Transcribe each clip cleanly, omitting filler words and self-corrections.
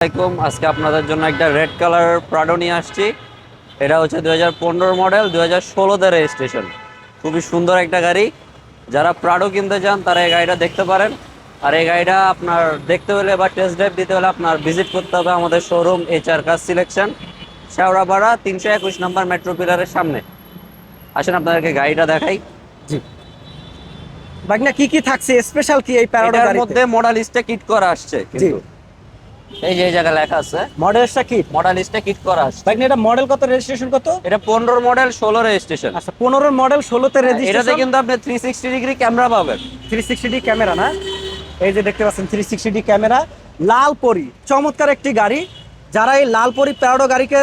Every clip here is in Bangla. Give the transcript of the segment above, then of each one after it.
আজকে আপনাদের জন্য একটা রেড কালার প্রাডো নিয়ে আসছি। এটা হচ্ছে 2015 মডেল, 2016তে রেজিস্ট্রেশন। খুবই সুন্দর একটা গাড়ি। যারা প্রাডো কিনতে চান তারা এই গাড়িটা দেখতে পারেন। আর এই গাড়িটা আপনার দেখতে হলে বা টেস্ট ড্রাইভ দিতে হলে আপনার ভিজিট করতে হবে আমাদের showroom HR car selection, Shewrapara 321 নম্বর মেট্রো পিলারের সামনে। আসেন আপনাদেরকে গাড়িটা দেখাই। জি ভাগনা, কি কি থাকছে স্পেশাল কি এই প্যারাডো এটার গাড়িতে? মধ্যে মডেলিস্টে কিট করা আসছে, কিন্তু এই যে এই জায়গায় লেখা আছে মডেলটা কি? মডেলিস্টে কিট করা আসছে। ভাগনা, এটা মডেল কত, রেজিস্ট্রেশন কত? এটা 15 মডেল, 16 রেজিস্ট্রেশন। আচ্ছা, 15 মডেল 16তে এটাতে রেজিস্ট্রেশন। কিন্তু আপনি 360 ডিগ্রি ক্যামেরা পাবেন। 360 ক্যামেরা না? এই যে দেখতে পাচ্ছেন 360 ক্যামেরা, লাল পরি, চমৎকার একটি গাড়ি। যারা এই লাল পরি প্যারাডো গাড়িকে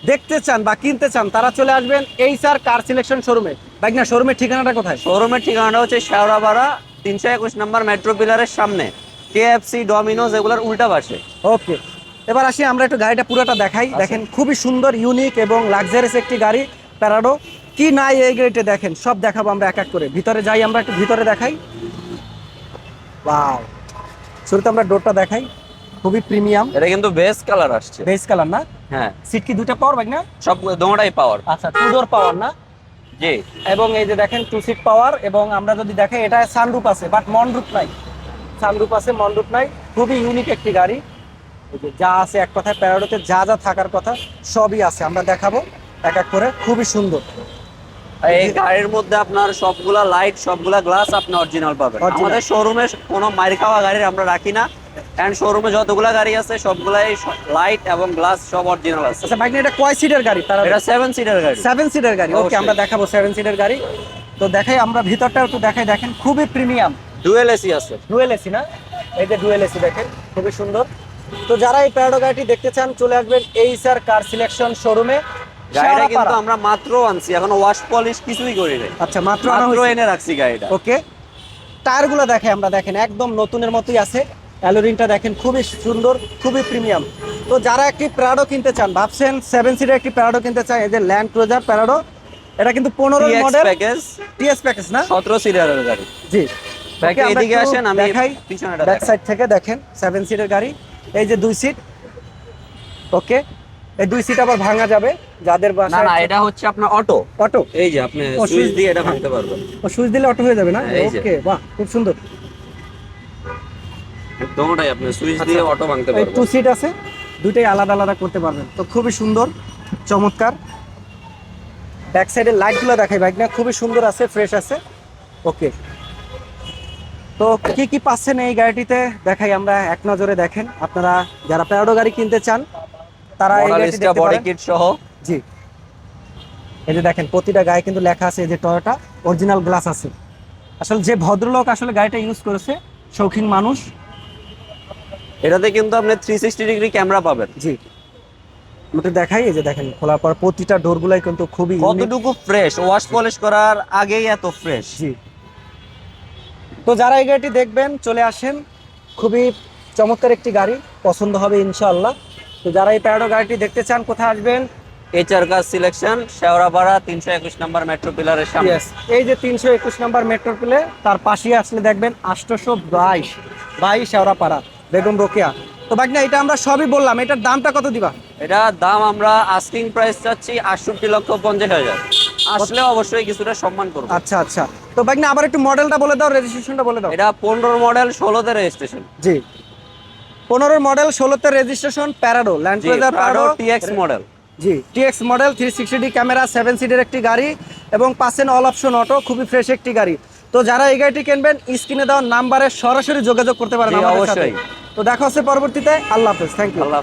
দেখতে চান বা কিনতে চান তারা চলে আসবেন HR কার সিলেকশন শোরুমে। ভাগনা, শোরুমের ঠিকানাটা কোথায়? শোরুমের ঠিকানাটা হচ্ছে শেওড়াপাড়া 321 নম্বর মেট্রো পিলারের সামনে, KFC, ডমিনোজ এগুলোর উল্টা পাশে। ওকে, এবার আসি আমরা একটু গাড়িটা পুরোটা দেখাই। দেখেন খুবই সুন্দর, ইউনিক এবং লাক্সারিয়াস একটি গাড়ি প্যারাডো। কি নাই এই গাড়িতে দেখেন, সব দেখাবো আমরা এক এক করে। ভিতরে যাই, আমরা একটু ভিতরে দেখাই। ওয়াও, শুরুতে আমরা ডোরটা দেখাই, খুবই প্রিমিয়াম। এটা কিন্তু বেস কালার আসছে। বেজ কালার না? হ্যাঁ, সিট কি দুটো পাওয়ার ভাই না? সব দোনোটাই পাওয়ার। আচ্ছা, টু ডোর পাওয়ার না? জি। এবং এই যে দেখেন 2 সিট পাওয়ার। এবং আমরা যদি দেখাই এটা সানরুফ আছে, বাট মনরুফ নাই। সানরুফ আছে, মনরুফ নাই। খুবই ইউনিক একটি গাড়ি। এই যে যা আছে, এক কথায় প্যারাডোতে যা যা থাকার কথা সবই আছে, আমরা দেখাবো এক এক করে। খুবই সুন্দর। এই গাড়ির মধ্যে আপনার সবগুলা লাইট, সবগুলা গ্লাস আপনি অরিজিনাল পাবেন। Original। আমাদের শোরুমে কোনো মাইর খাওয়া গাড়ি আমরা রাখি না, এন্ড শোরুমে যতগুলা গাড়ি আছে সবগুলাই লাইট এবং গ্লাস সব অরিজিনাল আছে। আচ্ছা ভাই, এটা কয় সিটের গাড়ি? এটা 7 সিটার গাড়ি। 7 সিটের গাড়ি। ওকে, অবশ্যই। আমরা দেখাবো 7 সিটের গাড়ি। তো দেখাই আমরা ভিতরটা একটু দেখাই। দেখেন খুবই প্রিমিয়াম। ডুয়েল এসি আছে। ডুয়েল এসি না? এই যে ডুয়েল এসি দেখেন, খুবই সুন্দর। তো যারা এই প্যারাডো গাড়িটি দেখতে চান চলে আসবেন HR কার সিলেকশন শোরুমে। গাড়িটা কিন্তু আমরা মাত্র আনছি, এখনো ওয়াশ পলিশ কিছুই করি নাই। আচ্ছা, মাত্র আনা মাত্র হয়েছে। এনে রাখছি গাড়িটা। ওকে, টায়ারগুলো দেখে আমরা, দেখেন একদম নতুনের মতোই আছে। অ্যালোরিংটা দেখেন খুবই সুন্দর, খুবই প্রিমিয়াম। তো যারা একটি প্যারাডো কিনতে চান, ভাবছেন 7 সিটের একটি প্যারাডো কিনতে চান, এই যে ল্যান্ড ক্রুজার প্যারাডো, এটা কিন্তু 15 মডেল প্যাকেজ, TS প্যাকেজ না? 17 সিটারের গাড়ি। জি। ব্যাকে Okay, আমরা এদিকে একটু আসেন, আমি দেখাই পিছনেটা ব্যাক দেখাই। সাইড থেকে। দেখেন 7 সিটের গাড়ি, এই যে 2 সিট। ওকে, এই 2 সিট আবার ভাঙা যাবে যাদের না বাসায়। না, এটা হচ্ছে আপনার অটো। অটো? এই যে আপনি ও, সুইচ সুইচ দিয়ে এটা ভাঙতে পারবেন। ও, সুইচ দিলে অটো হয়ে যাবে না? এই যে। ওকে, বাহ, খুব সুন্দর। দোনোটাই আপনি সুইচ দিয়ে অটো ভাঙতে এই পারবেন। 2 সিট আছে, দুইটাই আলাদা আলাদা করতে পারবেন। তো খুবই সুন্দর, চমৎকার। ব্যাক সাইডের লাইটগুলো দেখাই ভাই না, খুবই সুন্দর আছে, ফ্রেশ আছে। ওকে, তো কি কি পাচ্ছেন এই গাড়িটিতে দেখাই আমরা এক নজরে। দেখেন আপনারা যারা প্যারাডো গাড়ি কিনতে চান তারা এই গাড়িটি মডেলিস্টা দেখতে বডি পারেন। কিট সহ। জি, এই যে দেখেন প্রতিটা গায়ে কিন্তু লেখা আছে, এই যে টয়োটা অরিজিনাল গ্লাস আছে। আসলে যে ভদ্রলোক আসলে গাড়িটা ইউজ করেছে, শৌখিন মানুষ। এটাতে কিন্তু আপনি 360 ডিগ্রি ক্যামেরা পাবেন। জি, আমাদের দেখাই। এই যে দেখেন খোলার পর প্রতিটা ডোরগুলাই কিন্তু খুবই unique। কতটুকু ফ্রেশ, ওয়াশ পলিশ করার আগেই এত ফ্রেশ। জি। তো যারা এই গাড়িটি দেখবেন চলে আসেন, খুবই চমৎকার একটি গাড়ি, পছন্দ হবে ইনশাআল্লাহ। তো যারা এই প্যারাডো গাড়িটি দেখতে চান কোথায় আসবেন? HR কার সিলেকশন, শেওড়াপাড়া 321 নম্বর মেট্রো পিলারের সামনে। Yes, এই যে 321 নম্বর মেট্রো প্লে, তার পাশেই আসলে দেখবেন 822 শেওড়াপাড়া, বেগম রোকেয়া। তো ভাগনা, এটা আমরা সবই বললাম, এটার দামটা কত দিবা? এটা দাম আমরা আস্কিং প্রাইস চাচ্ছি 68,50,000। আসলে অবশ্যই কিছুটা সম্মান করব। আচ্ছা আচ্ছা, তো ভাগনা আবার একটু মডেলটা বলে দাও, রেজিস্ট্রেশনটা বলে দাও। এটা 15 মডেল, 16তে রেজিস্ট্রেশন। জি, 15 মডেল, 16তে registration, Prado, Land Cruiser Prado Prado TX model. জি, TX মডেল, 360 ক্যামেরা, 7 সিটের একটি গাড়ি এবং পাচ্ছেন অল অপশন অটো, খুবই ফ্রেশ একটি গাড়ি। তো যারা এই গাড়িটি কিনবেন স্ক্রিনে দেওয়া নাম্বারে সরাসরি যোগাযোগ করতে পারেন জি, আমাদের সাথে। অবশ্যই। তো দেখা হচ্ছে পরবর্তীতে। আল্লাহ হাফেজ, থ্যাংক ইউ। আল্লাহ